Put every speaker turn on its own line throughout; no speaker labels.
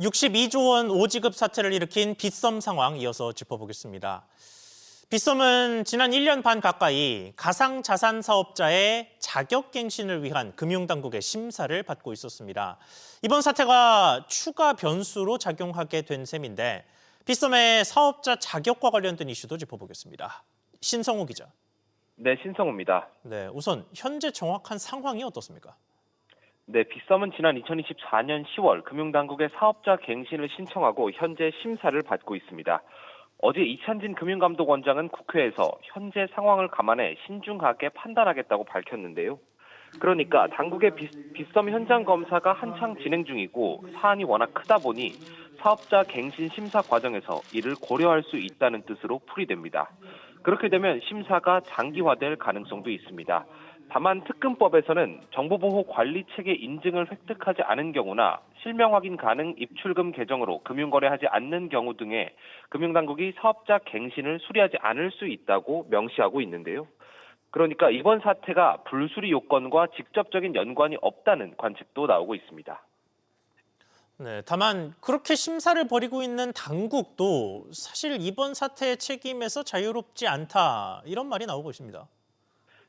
62조 원 오지급 사태를 일으킨 빗썸 상황 이어서 짚어보겠습니다. 빗썸은 지난 1년 반 가까이 가상자산 사업자의 자격갱신을 위한 금융당국의 심사를 받고 있었습니다. 이번 사태가 추가 변수로 작용하게 된 셈인데 빗썸의 사업자 자격과 관련된 이슈도 짚어보겠습니다. 신성우 기자.
네, 신성우입니다.
네, 우선 현재 정확한 상황이 어떻습니까?
네, 빗썸은 지난 2024년 10월 금융당국의 사업자 갱신을 신청하고 현재 심사를 받고 있습니다. 어제 이찬진 금융감독원장은 국회에서 현재 상황을 감안해 신중하게 판단하겠다고 밝혔는데요. 그러니까 당국의 빗썸 현장 검사가 한창 진행 중이고 사안이 워낙 크다 보니 사업자 갱신 심사 과정에서 이를 고려할 수 있다는 뜻으로 풀이됩니다. 그렇게 되면 심사가 장기화될 가능성도 있습니다. 다만 특검법에서는 정보보호관리체계 인증을 획득하지 않은 경우나 실명 확인 가능 입출금 계정으로 금융거래하지 않는 경우 등에 금융당국이 사업자 갱신을 수리하지 않을 수 있다고 명시하고 있는데요. 그러니까 이번 사태가 불수리 요건과 직접적인 연관이 없다는 관측도 나오고 있습니다.
네, 다만 그렇게 심사를 벌이고 있는 당국도 사실 이번 사태의 책임에서 자유롭지 않다 이런 말이 나오고 있습니다.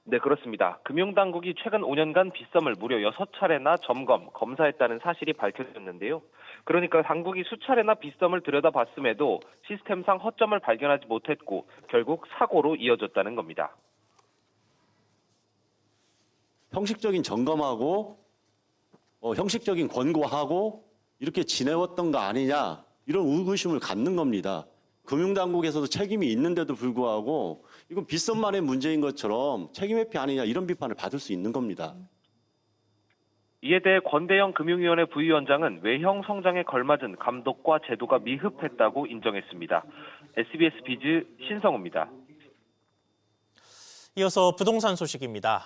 네, 그렇습니다. 금융당국이 최근 5년간 빗썸을 무려 6차례나 점검, 검사했다는 사실이 밝혀졌는데요. 그러니까 당국이 수차례나 빗썸을 들여다봤음에도 시스템상 허점을 발견하지 못했고 결국 사고로 이어졌다는 겁니다.
형식적인 점검하고 형식적인 권고하고 이렇게 지내왔던 거 아니냐 이런 의구심을 갖는 겁니다. 금융당국에서도 책임이 있는데도 불구하고 이건 빗썸만의 문제인 것처럼 책임 회피 아니냐 이런 비판을 받을 수 있는 겁니다.
이에 대해 권대영 금융위원회 부위원장은 외형 성장에 걸맞은 감독과 제도가 미흡했다고 인정했습니다. SBS 비즈 신성우입니다.
이어서 부동산 소식입니다.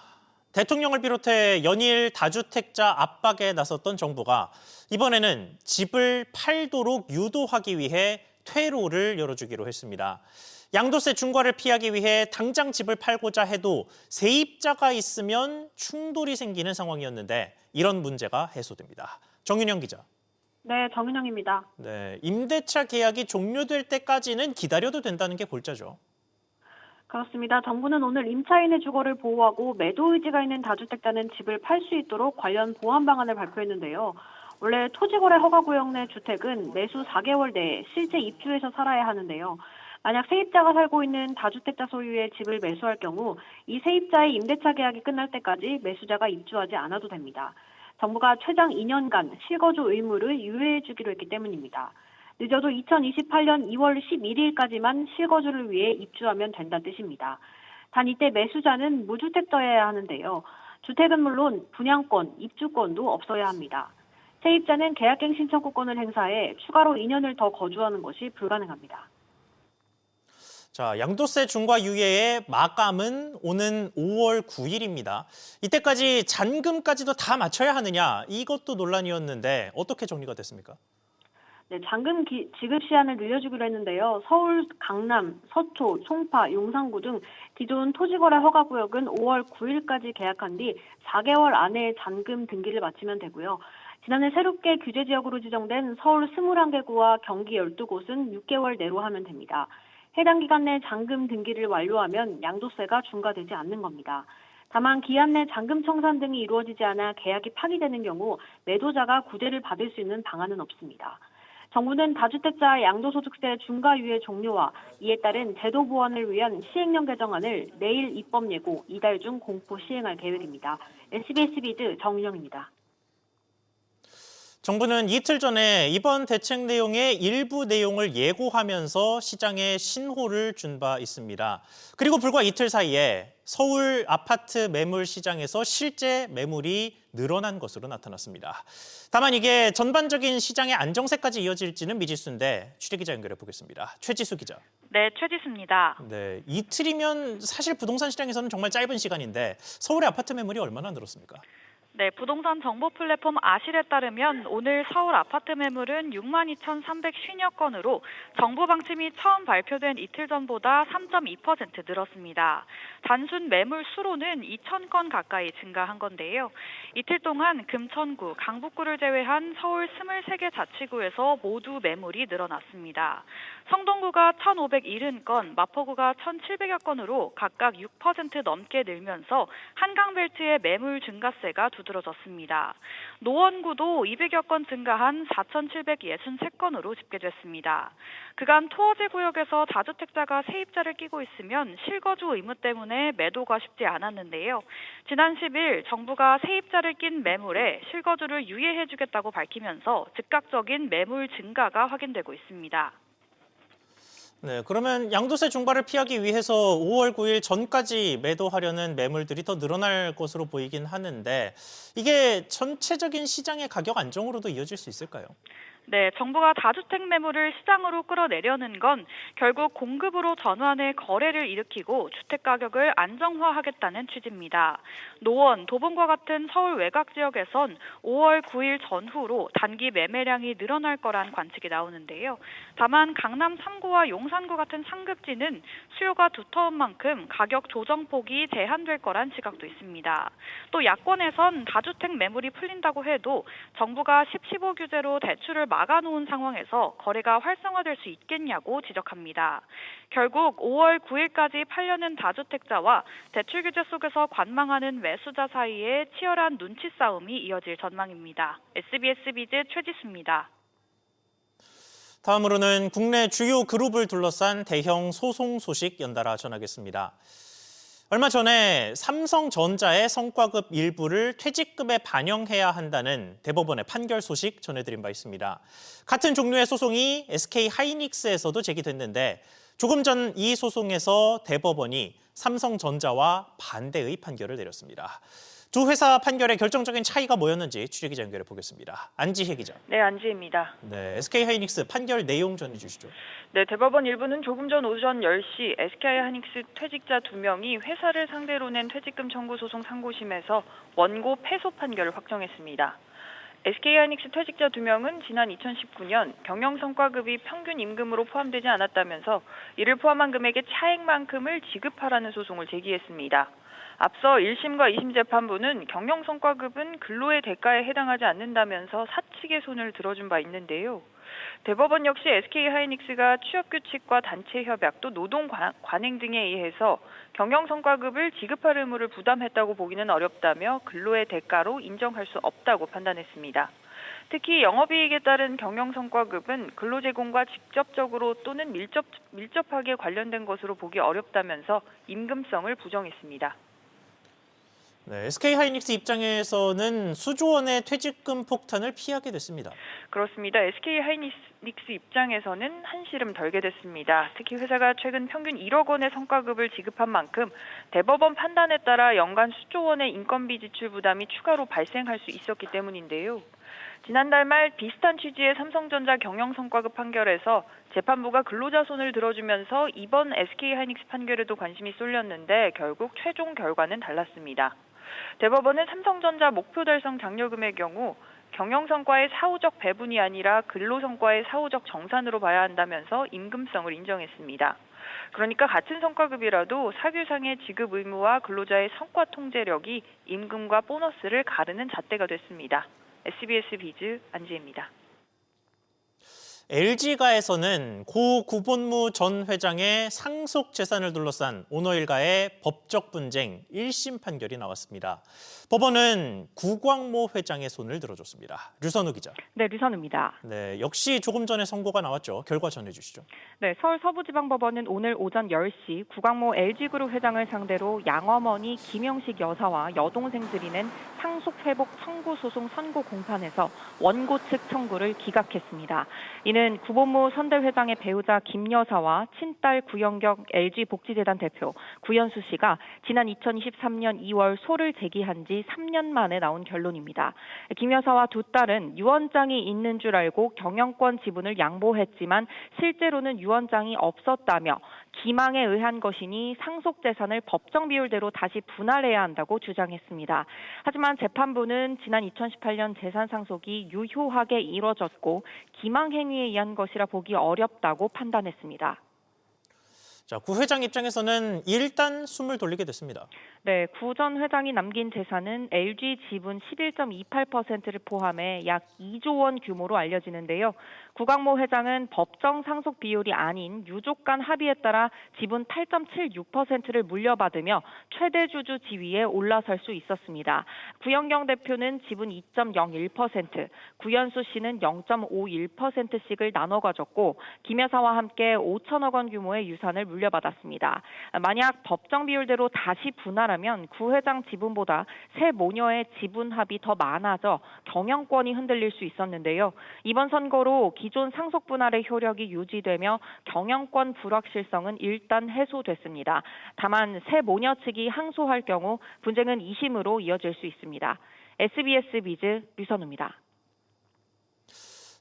대통령을 비롯해 연일 다주택자 압박에 나섰던 정부가 이번에는 집을 팔도록 유도하기 위해 퇴로를 열어주기로 했습니다. 양도세 중과를 피하기 위해 당장 집을 팔고자 해도 세입자가 있으면 충돌이 생기는 상황이었는데 이런 문제가 해소됩니다. 정윤영 기자.
네, 정윤영입니다.
네, 임대차 계약이 종료될 때까지는 기다려도 된다는 게 골자죠.
그렇습니다. 정부는 오늘 임차인의 주거를 보호하고 매도 의지가 있는 다주택자는 집을 팔 수 있도록 관련 보완 방안을 발표했는데요. 원래 토지거래 허가구역 내 주택은 매수 4개월 내에 실제 입주해서 살아야 하는데요. 만약 세입자가 살고 있는 다주택자 소유의 집을 매수할 경우 이 세입자의 임대차 계약이 끝날 때까지 매수자가 입주하지 않아도 됩니다. 정부가 최장 2년간 실거주 의무를 유예해 주기로 했기 때문입니다. 늦어도 2028년 2월 11일까지만 실거주를 위해 입주하면 된다는 뜻입니다. 단 이때 매수자는 무주택자여야 하는데요. 주택은 물론 분양권, 입주권도 없어야 합니다. 세입자는 계약갱신 청구권을 행사해 추가로 2년을 더 거주하는 것이 불가능합니다.
자, 양도세 중과 유예의 마감은 오는 5월 9일입니다. 이때까지 잔금까지도 다 맞춰야 하느냐 이것도 논란이었는데 어떻게 정리가 됐습니까?
네, 잔금 지급 시한을 늘려주기로 했는데요. 서울, 강남, 서초, 송파, 용산구 등 기존 토지거래 허가구역은 5월 9일까지 계약한 뒤 4개월 안에 잔금 등기를 마치면 되고요. 지난해 새롭게 규제지역으로 지정된 서울 21개구와 경기 12곳은 6개월 내로 하면 됩니다. 해당 기간 내 잔금 등기를 완료하면 양도세가 중과되지 않는 겁니다. 다만 기한 내 잔금 청산 등이 이루어지지 않아 계약이 파기되는 경우 매도자가 구제를 받을 수 있는 방안은 없습니다. 정부는 다주택자 양도소득세 중과유예 종료와 이에 따른 제도 보완을 위한 시행령 개정안을 내일 입법 예고, 이달 중 공포 시행할 계획입니다. SBS 비즈 정윤영입니다.
정부는 이틀 전에 이번 대책 내용의 일부 내용을 예고하면서 시장에 신호를 준 바 있습니다. 그리고 불과 이틀 사이에 서울 아파트 매물 시장에서 실제 매물이 늘어난 것으로 나타났습니다. 다만 이게 전반적인 시장의 안정세까지 이어질지는 미지수인데 취재기자 연결해 보겠습니다. 최지수 기자.
네, 최지수입니다.
네, 이틀이면 사실 부동산 시장에서는 정말 짧은 시간인데 서울의 아파트 매물이 얼마나 늘었습니까?
네, 부동산 정보 플랫폼 아실에 따르면 오늘 서울 아파트 매물은 62,350여 건으로 정부 방침이 처음 발표된 이틀 전보다 3.2% 늘었습니다. 단순 매물 수로는 2,000건 가까이 증가한 건데요. 이틀 동안 금천구, 강북구를 제외한 서울 23개 자치구에서 모두 매물이 늘어났습니다. 성동구가 1,570건, 마포구가 1,700여 건으로 각각 6% 넘게 늘면서 한강벨트의 매물 증가세가 두드러졌습니다. 노원구도 200여 건 증가한 4,763건으로 집계됐습니다. 그간 토어제 구역에서 다주택자가 세입자를 끼고 있으면 실거주 의무 때문에 매도가 쉽지 않았는데요. 지난 10일 정부가 세입자를 낀 매물에 실거주를 유예해주겠다고 밝히면서 즉각적인 매물 증가가 확인되고 있습니다.
네, 그러면 양도세 중과를 피하기 위해서 5월 9일 전까지 매도하려는 매물들이 더 늘어날 것으로 보이긴 하는데 이게 전체적인 시장의 가격 안정으로도 이어질 수 있을까요?
네, 정부가 다주택 매물을 시장으로 끌어내려는 건 결국 공급으로 전환해 거래를 일으키고 주택 가격을 안정화하겠다는 취지입니다. 노원, 도봉과 같은 서울 외곽 지역에선 5월 9일 전후로 단기 매매량이 늘어날 거란 관측이 나오는데요. 다만 강남 3구와 용산구 같은 상급지는 수요가 두터운 만큼 가격 조정폭이 제한될 거란 시각도 있습니다. 또 야권에선 다주택 매물이 풀린다고 해도 정부가 10-15 규제로 대출을 막아놓은 상황에서 거래가 활성화될 수 있겠냐고 지적합니다. 결국 5월 9일까지 팔려는 다주택자와 대출 규제 속에서 관망하는 매수자 사이에 치열한 눈치 싸움이 이어질 전망입니다. SBS 비즈 최지수입니다.
다음으로는 국내 주요 그룹을 둘러싼 대형 소송 소식 연달아 전하겠습니다. 얼마 전에 삼성전자의 성과급 일부를 퇴직금에 반영해야 한다는 대법원의 판결 소식 전해드린 바 있습니다. 같은 종류의 소송이 SK하이닉스에서도 제기됐는데 조금 전 이 소송에서 대법원이 삼성전자와 반대의 판결을 내렸습니다. 두 회사 판결의 결정적인 차이가 뭐였는지 취재기자 연결해 보겠습니다. 안지혜 기자.
네, 안지혜입니다.
네, SK하이닉스 판결 내용 전해주시죠.
네, 대법원 1부는 조금 전 오전 10시 SK하이닉스 퇴직자 2명이 회사를 상대로 낸 퇴직금 청구 소송 상고심에서 원고 패소 판결을 확정했습니다. SK하이닉스 퇴직자 2명은 지난 2019년 경영성과급이 평균 임금으로 포함되지 않았다면서 이를 포함한 금액의 차액만큼을 지급하라는 소송을 제기했습니다. 앞서 1심과 2심 재판부는 경영성과급은 근로의 대가에 해당하지 않는다면서 사측의 손을 들어준 바 있는데요. 대법원 역시 SK하이닉스가 취업규칙과 단체협약 또 노동 관행 등에 의해서 경영성과급을 지급할 의무를 부담했다고 보기는 어렵다며 근로의 대가로 인정할 수 없다고 판단했습니다. 특히 영업이익에 따른 경영성과급은 근로제공과 직접적으로 또는 밀접하게 관련된 것으로 보기 어렵다면서 임금성을 부정했습니다.
네, SK하이닉스 입장에서는 수조 원의 퇴직금 폭탄을 피하게 됐습니다.
그렇습니다. SK하이닉스 입장에서는 한시름 덜게 됐습니다. 특히 회사가 최근 평균 1억 원의 성과급을 지급한 만큼 대법원 판단에 따라 연간 수조 원의 인건비 지출 부담이 추가로 발생할 수 있었기 때문인데요. 지난달 말 비슷한 취지의 삼성전자 경영성과급 판결에서 재판부가 근로자 손을 들어주면서 이번 SK하이닉스 판결에도 관심이 쏠렸는데 결국 최종 결과는 달랐습니다. 대법원은 삼성전자 목표 달성 장려금의 경우 경영성과의 사후적 배분이 아니라 근로성과의 사후적 정산으로 봐야 한다면서 임금성을 인정했습니다. 그러니까 같은 성과급이라도 사규상의 지급 의무와 근로자의 성과 통제력이 임금과 보너스를 가르는 잣대가 됐습니다. SBS 비즈 안지혜입니다.
LG가에서는 고 구본무 전 회장의 상속 재산을 둘러싼 오너 일가의 법적 분쟁 1심 판결이 나왔습니다. 법원은 구광모 회장의 손을 들어줬습니다. 류선우 기자.
네, 류선우입니다.
네, 역시 조금 전에 선고가 나왔죠. 결과 전해주시죠.
네, 서울 서부지방법원은 오늘 오전 10시 구광모 LG그룹 회장을 상대로 양어머니 김영식 여사와 여동생들이 낸 상속 회복 청구 소송 선고 공판에서 원고 측 청구를 기각했습니다. 이는 이는 구본무 선대회장의 배우자 김 여사와 친딸 구영경 LG복지재단 대표 구연수 씨가 지난 2023년 2월 소를 제기한 지 3년 만에 나온 결론입니다. 김 여사와 두 딸은 유언장이 있는 줄 알고 경영권 지분을 양보했지만 실제로는 유언장이 없었다며 기망에 의한 것이니 상속 재산을 법정 비율대로 다시 분할해야 한다고 주장했습니다. 하지만 재판부는 지난 2018년 재산 상속이 유효하게 이뤄졌고 기망 행위에 의한 것이라 보기 어렵다고 판단했습니다.
자, 구 회장 입장에서는 일단 숨을 돌리게 됐습니다.
네, 구 전 회장이 남긴 재산은 LG 지분 11.28%를 포함해 약 2조 원 규모로 알려지는데요. 구광모 회장은 법정 상속 비율이 아닌 유족 간 합의에 따라 지분 8.76%를 물려받으며 최대 주주 지위에 올라설 수 있었습니다. 구영경 대표는 지분 2.01%, 구연수 씨는 0.51%씩을 나눠 가졌고 김 여사와 함께 5천억 원 규모의 유산을 물려받았습니다. 만약 법정 비율대로 다시 분할하면 구 회장 지분보다 세 모녀의 지분 합이 더 많아져 경영권이 흔들릴 수 있었는데요. 이번 선거로 기존 상속 분할의 효력이 유지되며 경영권 불확실성은 일단 해소됐습니다. 다만 세 모녀 측이 항소할 경우 분쟁은 2심으로 이어질 수 있습니다. SBS 비즈 류선우입니다.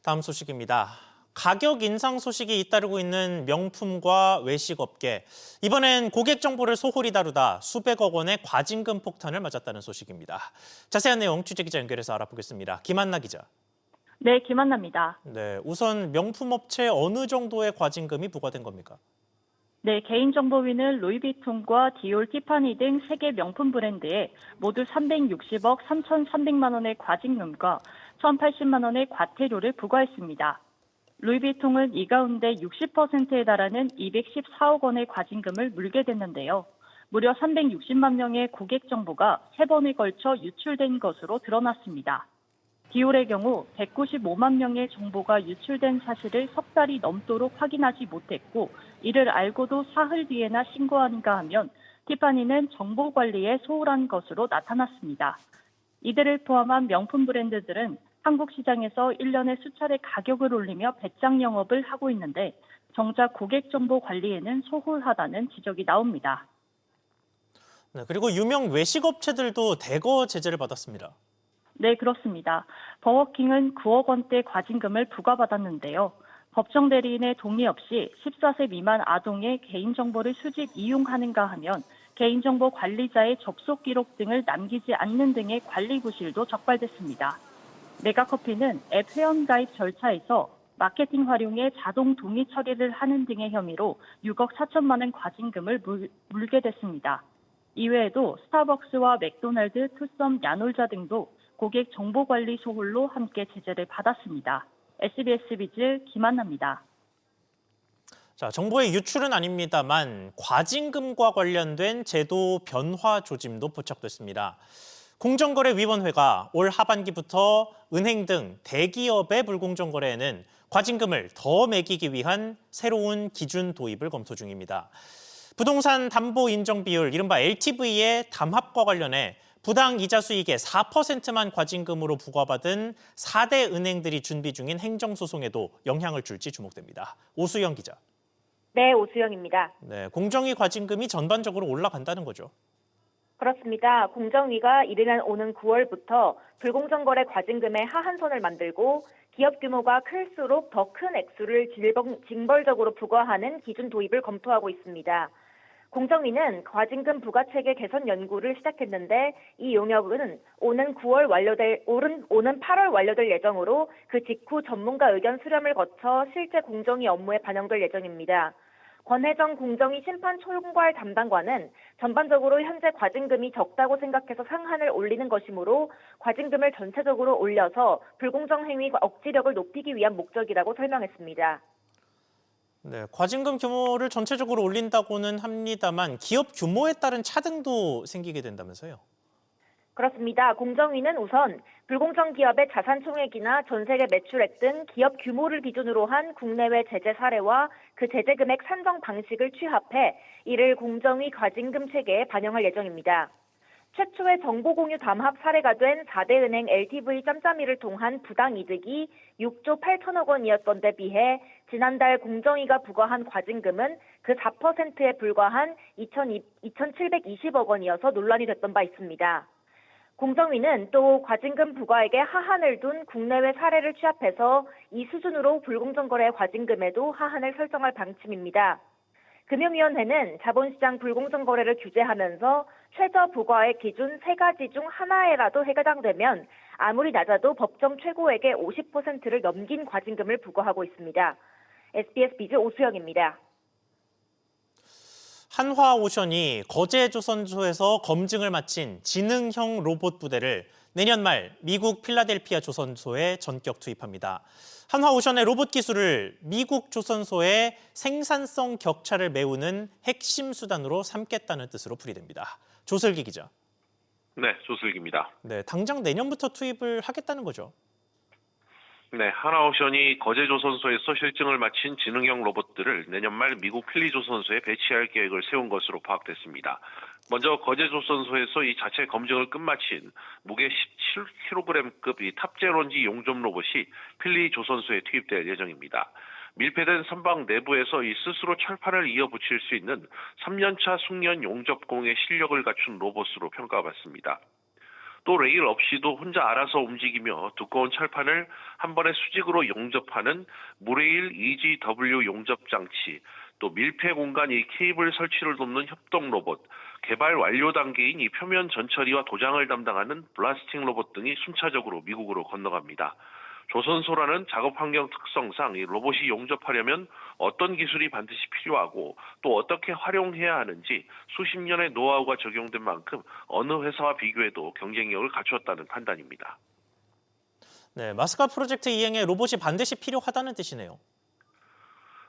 다음 소식입니다. 가격 인상 소식이 잇따르고 있는 명품과 외식업계. 이번엔 고객 정보를 소홀히 다루다 수백억 원의 과징금 폭탄을 맞았다는 소식입니다. 자세한 내용 취재기자 연결해서 알아보겠습니다. 김한나 기자.
네, 김한나입니다.
네, 우선 명품업체에 어느 정도의 과징금이 부과된 겁니까?
네, 개인정보위는 루이비통과 디올, 티파니 등 3개 명품 브랜드에 모두 360억 3,300만 원의 과징금과 1,080만 원의 과태료를 부과했습니다. 루이비통은 이 가운데 60%에 달하는 214억 원의 과징금을 물게 됐는데요. 무려 360만 명의 고객 정보가 3번에 걸쳐 유출된 것으로 드러났습니다. 디올의 경우 195만 명의 정보가 유출된 사실을 석 달이 넘도록 확인하지 못했고 이를 알고도 사흘 뒤에나 신고하는가 하면 티파니는 정보 관리에 소홀한 것으로 나타났습니다. 이들을 포함한 명품 브랜드들은 한국 시장에서 1년에 수차례 가격을 올리며 배짱 영업을 하고 있는데 정작 고객 정보 관리에는 소홀하다는 지적이 나옵니다.
네, 그리고 유명 외식업체들도 대거 제재를 받았습니다.
네, 그렇습니다. 버거킹은 9억 원대 과징금을 부과받았는데요. 법정 대리인의 동의 없이 14세 미만 아동의 개인정보를 수집 이용하는가 하면 개인정보 관리자의 접속 기록 등을 남기지 않는 등의 관리 부실도 적발됐습니다. 메가커피는 앱 회원가입 절차에서 마케팅 활용에 자동 동의 처리를 하는 등의 혐의로 6억 4천만 원 과징금을 물게 됐습니다. 이외에도 스타벅스와 맥도날드, 투썸, 야놀자 등도 고객 정보관리 소홀로 함께 제재를 받았습니다. SBS 비즈 김한나입니다.
자, 정보의 유출은 아닙니다만 과징금과 관련된 제도 변화 조짐도 포착됐습니다. 공정거래위원회가 올 하반기부터 은행 등 대기업의 불공정 거래에는 과징금을 더 매기기 위한 새로운 기준 도입을 검토 중입니다. 부동산 담보 인정 비율, 이른바 LTV의 담합과 관련해 부당 이자 수익의 4%만 과징금으로 부과받은 4대 은행들이 준비 중인 행정소송에도 영향을 줄지 주목됩니다. 오수영 기자.
네, 오수영입니다.
네, 공정위 과징금이 전반적으로 올라간다는 거죠.
그렇습니다. 공정위가 이르면 오는 9월부터 불공정거래 과징금의 하한선을 만들고 기업 규모가 클수록 더 큰 액수를 징벌적으로 부과하는 기준 도입을 검토하고 있습니다. 공정위는 과징금 부과체계 개선 연구를 시작했는데 이 용역은 오는 8월 완료될 예정으로 그 직후 전문가 의견 수렴을 거쳐 실제 공정위 업무에 반영될 예정입니다. 권혜정 공정위 심판총괄 담당관은 전반적으로 현재 과징금이 적다고 생각해서 상한을 올리는 것이므로 과징금을 전체적으로 올려서 불공정 행위 억지력을 높이기 위한 목적이라고 설명했습니다.
네, 과징금 규모를 전체적으로 올린다고는 합니다만 기업 규모에 따른 차등도 생기게 된다면서요?
그렇습니다. 공정위는 우선 불공정 기업의 자산 총액이나 전세계 매출액 등 기업 규모를 기준으로 한 국내외 제재 사례와 그 제재 금액 산정 방식을 취합해 이를 공정위 과징금 체계에 반영할 예정입니다. 최초의 정보 공유 담합 사례가 된 4대 은행 LTV 짬짬이를 통한 부당 이득이 6조 8천억 원이었던 데 비해 지난달 공정위가 부과한 과징금은 그 4%에 불과한 2,720억 원이어서 논란이 됐던 바 있습니다. 공정위는 또 과징금 부과액에 하한을 둔 국내외 사례를 취합해서 이 수준으로 불공정 거래 과징금에도 하한을 설정할 방침입니다. 금융위원회는 자본시장 불공정 거래를 규제하면서 최저 부과액 기준 3가지 중 하나에라도 해당되면 아무리 낮아도 법정 최고액의 50%를 넘긴 과징금을 부과하고 있습니다. SBS 비즈 오수영입니다.
한화오션이 거제조선소에서 검증을 마친 지능형 로봇 부대를 내년 말 미국 필라델피아 조선소에 전격 투입합니다. 한화오션의 로봇 기술을 미국 조선소의 생산성 격차를 메우는 핵심 수단으로 삼겠다는 뜻으로 풀이됩니다. 조슬기 기자.
네, 조슬기입니다.
네, 당장 내년부터 투입을 하겠다는 거죠.
네, 한화오션이 거제조선소에서 실증을 마친 지능형 로봇들을 내년 말 미국 필리조선소에 배치할 계획을 세운 것으로 파악됐습니다. 먼저 거제조선소에서 이 자체 검증을 끝마친 무게 17kg급 이 탑제론지 용접 로봇이 필리조선소에 투입될 예정입니다. 밀폐된 선박 내부에서 이 스스로 철판을 이어붙일 수 있는 3년차 숙련 용접공의 실력을 갖춘 로봇으로 평가받습니다. 또 레일 없이도 혼자 알아서 움직이며 두꺼운 철판을 한 번에 수직으로 용접하는 무레일 EGW 용접 장치, 또 밀폐 공간 이 케이블 설치를 돕는 협동 로봇, 개발 완료 단계인 이 표면 전처리와 도장을 담당하는 블라스팅 로봇 등이 순차적으로 미국으로 건너갑니다. 조선소라는 작업 환경 특성상 이 로봇이 용접하려면 어떤 기술이 반드시 필요하고 또 어떻게 활용해야 하는지 수십 년의 노하우가 적용된 만큼 어느 회사와 비교해도 경쟁력을 갖추었다는 판단입니다.
네, 마스카 프로젝트 이행에 로봇이 반드시 필요하다는 뜻이네요.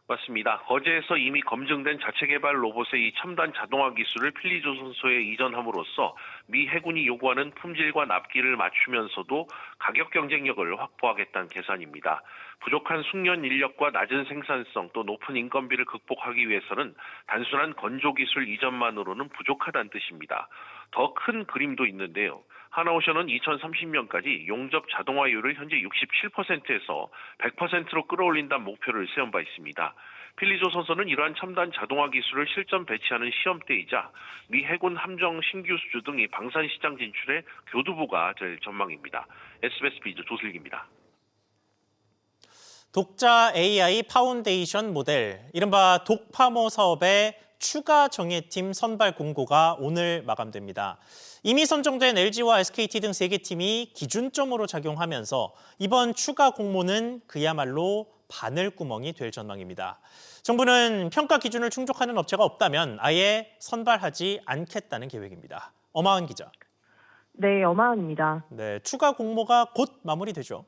맞습니다. 거제에서 이미 검증된 자체 개발 로봇의 이 첨단 자동화 기술을 필리조선소에 이전함으로써 미 해군이 요구하는 품질과 납기를 맞추면서도 가격 경쟁력을 확보하겠다는 계산입니다. 부족한 숙련 인력과 낮은 생산성 또 높은 인건비를 극복하기 위해서는 단순한 건조 기술 이전만으로는 부족하다는 뜻입니다. 더 큰 그림도 있는데요. 한화오션은 2030년까지 용접 자동화율을 현재 67%에서 100%로 끌어올린다는 목표를 세운 바 있습니다. 필리조선소는 이러한 첨단 자동화 기술을 실전 배치하는 시험대이자 미 해군 함정 신규 수주 등 이 방산 시장 진출의 교두보가 될 전망입니다. SBS 비즈 조슬기입니다.
독자 AI 파운데이션 모델, 이른바 독파모 사업의 추가 정예팀 선발 공고가 오늘 마감됩니다. 이미 선정된 LG와 SKT 등 3개 팀이 기준점으로 작용하면서 이번 추가 공모는 그야말로 바늘구멍이 될 전망입니다. 정부는 평가 기준을 충족하는 업체가 없다면 아예 선발하지 않겠다는 계획입니다. 엄하은 기자.
네, 엄하은입니다.
네, 추가 공모가 곧 마무리되죠.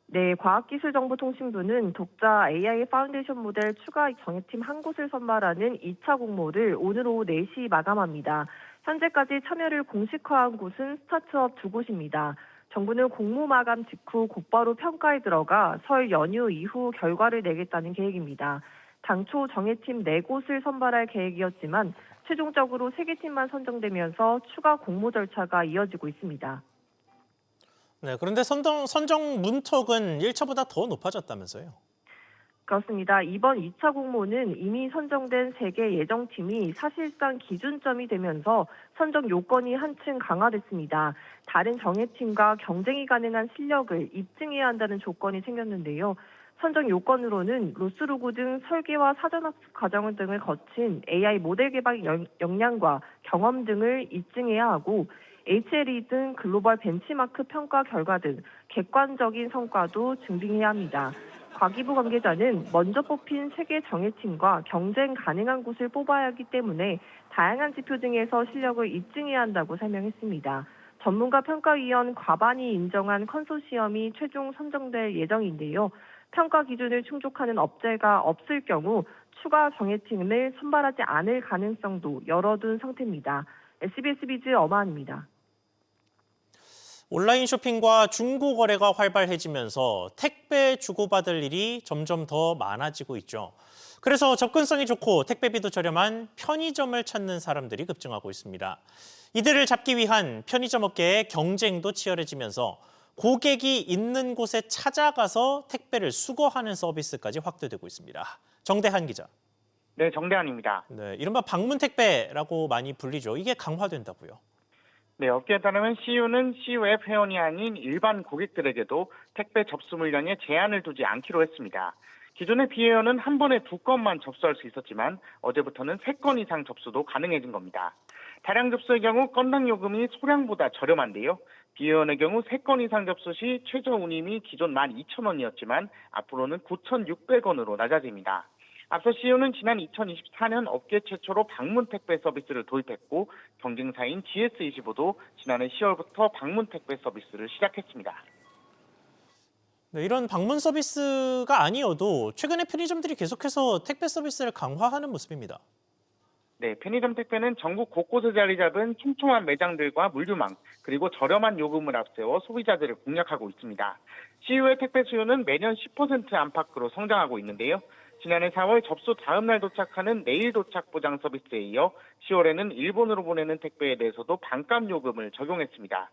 네, 과학기술정보통신부는 독자 AI 파운데이션 모델 추가 정예팀 한 곳을 선발하는 2차 공모를 오늘 오후 4시 마감합니다. 현재까지 참여를 공식화한 곳은 스타트업 2곳입니다. 정부는 공모 마감 직후 곧바로 평가에 들어가 설 연휴 이후 결과를 내겠다는 계획입니다. 당초 정예팀 4곳을 선발할 계획이었지만 최종적으로 3개 팀만 선정되면서 추가 공모 절차가 이어지고 있습니다.
네, 그런데 선정 문턱은 1차보다 더 높아졌다면서요?
그렇습니다. 이번 2차 공모는 이미 선정된 3개 예정팀이 사실상 기준점이 되면서 선정 요건이 한층 강화됐습니다. 다른 정예팀과 경쟁이 가능한 실력을 입증해야 한다는 조건이 생겼는데요. 선정 요건으로는 로스로그 등 설계와 사전학습 과정 등을 거친 AI 모델 개발 역량과 경험 등을 입증해야 하고 HLE 등 글로벌 벤치마크 평가 결과 등 객관적인 성과도 증빙해야 합니다. 과기부 관계자는 먼저 뽑힌 3개 정예팀과 경쟁 가능한 곳을 뽑아야 하기 때문에 다양한 지표 등에서 실력을 입증해야 한다고 설명했습니다. 전문가 평가위원 과반이 인정한 컨소시엄이 최종 선정될 예정인데요. 평가 기준을 충족하는 업체가 없을 경우 추가 정예팀을 선발하지 않을 가능성도 열어둔 상태입니다. SBS 비즈 엄하은입니다.
온라인 쇼핑과 중고 거래가 활발해지면서 택배 주고받을 일이 점점 더 많아지고 있죠. 그래서 접근성이 좋고 택배비도 저렴한 편의점을 찾는 사람들이 급증하고 있습니다. 이들을 잡기 위한 편의점 업계의 경쟁도 치열해지면서 고객이 있는 곳에 찾아가서 택배를 수거하는 서비스까지 확대되고 있습니다. 정대한 기자.
네, 정대한입니다.
네, 이른바 방문 택배라고 많이 불리죠. 이게 강화된다고요.
네, 업계에 따르면 CU는 CUF 회원이 아닌 일반 고객들에게도 택배 접수 물량에 제한을 두지 않기로 했습니다. 기존의 비회원은 한 번에 2건만 접수할 수 있었지만 어제부터는 3건 이상 접수도 가능해진 겁니다. 다량 접수의 경우 건당 요금이 소량보다 저렴한데요. 비회원의 경우 3건 이상 접수 시 최저 운임이 기존 12,000원이었지만 앞으로는 9,600원으로 낮아집니다. 앞서 CU는 지난 2024년 업계 최초로 방문 택배 서비스를 도입했고 경쟁사인 GS25도 지난해 10월부터 방문 택배 서비스를 시작했습니다.
네, 이런 방문 서비스가 아니어도 최근에 편의점들이 계속해서 택배 서비스를 강화하는 모습입니다.
네, 편의점 택배는 전국 곳곳에 자리 잡은 촘촘한 매장들과 물류망, 그리고 저렴한 요금을 앞세워 소비자들을 공략하고 있습니다. CU의 택배 수요는 매년 10% 안팎으로 성장하고 있는데요. 지난해 4월 접수 다음 날 도착하는 내일 도착 보장 서비스에 이어 10월에는 일본으로 보내는 택배에 대해서도 반값 요금을 적용했습니다.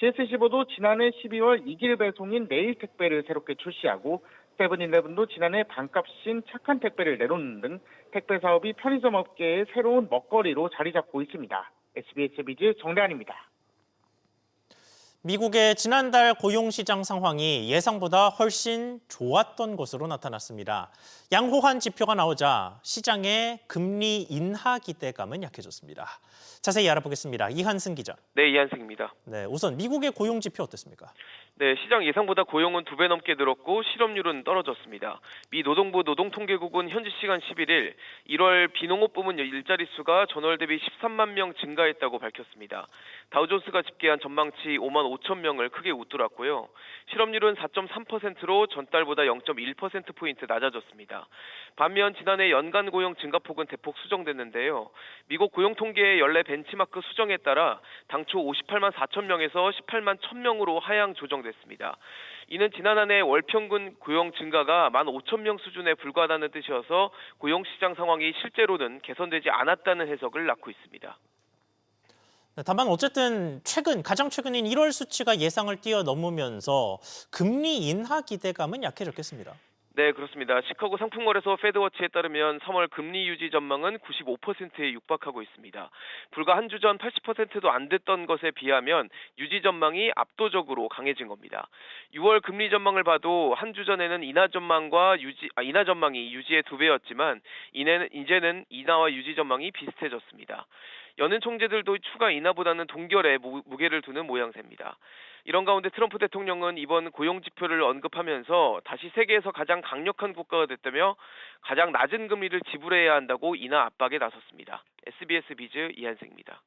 GS15도 지난해 12월 2길 배송인 내일 택배를 새롭게 출시하고 세븐일레븐도 지난해 반값인 착한 택배를 내놓는 등 택배 사업이 편의점 업계의 새로운 먹거리로 자리 잡고 있습니다. SBS 비즈 정대한입니다.
미국의 지난달 고용시장 상황이 예상보다 훨씬 좋았던 것으로 나타났습니다. 양호한 지표가 나오자 시장의 금리 인하 기대감은 약해졌습니다. 자세히 알아보겠습니다. 이한승 기자.
네, 이한승입니다.
네, 우선 미국의 고용 지표 어땠습니까?
네, 시장 예상보다 고용은 2배 넘게 늘었고 실업률은 떨어졌습니다. 미 노동부 노동통계국은 현지 시간 11일 1월 비농업 부문 일자리 수가 전월 대비 13만 명 증가했다고 밝혔습니다. 다우존스가 집계한 전망치 5만 5천 명을 크게 웃돌았고요. 실업률은 4.3%로 전달보다 0.1%포인트 낮아졌습니다. 반면 지난해 연간 고용 증가폭은 대폭 수정됐는데요. 미국 고용통계의 연례 벤치마크 수정에 따라 당초 58만 4천 명에서 18만 1천 명으로 하향 조정됐습니다. 이는 지난 한 해 월 평균 고용 증가가 1만 5천 명 수준에 불과하다는 뜻이어서 고용시장 상황이 실제로는 개선되지 않았다는 해석을 낳고 있습니다.
다만 어쨌든 가장 최근인 1월 수치가 예상을 뛰어넘으면서 금리 인하 기대감은 약해졌겠습니다.
네, 그렇습니다. 시카고 상품거래소 페드워치에 따르면 3월 금리 유지 전망은 95%에 육박하고 있습니다. 불과 한 주 전 80%도 안 됐던 것에 비하면 유지 전망이 압도적으로 강해진 겁니다. 6월 금리 전망을 봐도 한 주 전에는 인하 전망이 유지의 2배였지만 이제는 인하와 유지 전망이 비슷해졌습니다. 연은 총재들도 추가 인하보다는 동결에 무게를 두는 모양새입니다. 이런 가운데 트럼프 대통령은 이번 고용 지표를 언급하면서 다시 세계에서 가장 강력한 국가가 됐다며 가장 낮은 금리를 지불해야 한다고 인하 압박에 나섰습니다. SBS 비즈 이한승입니다.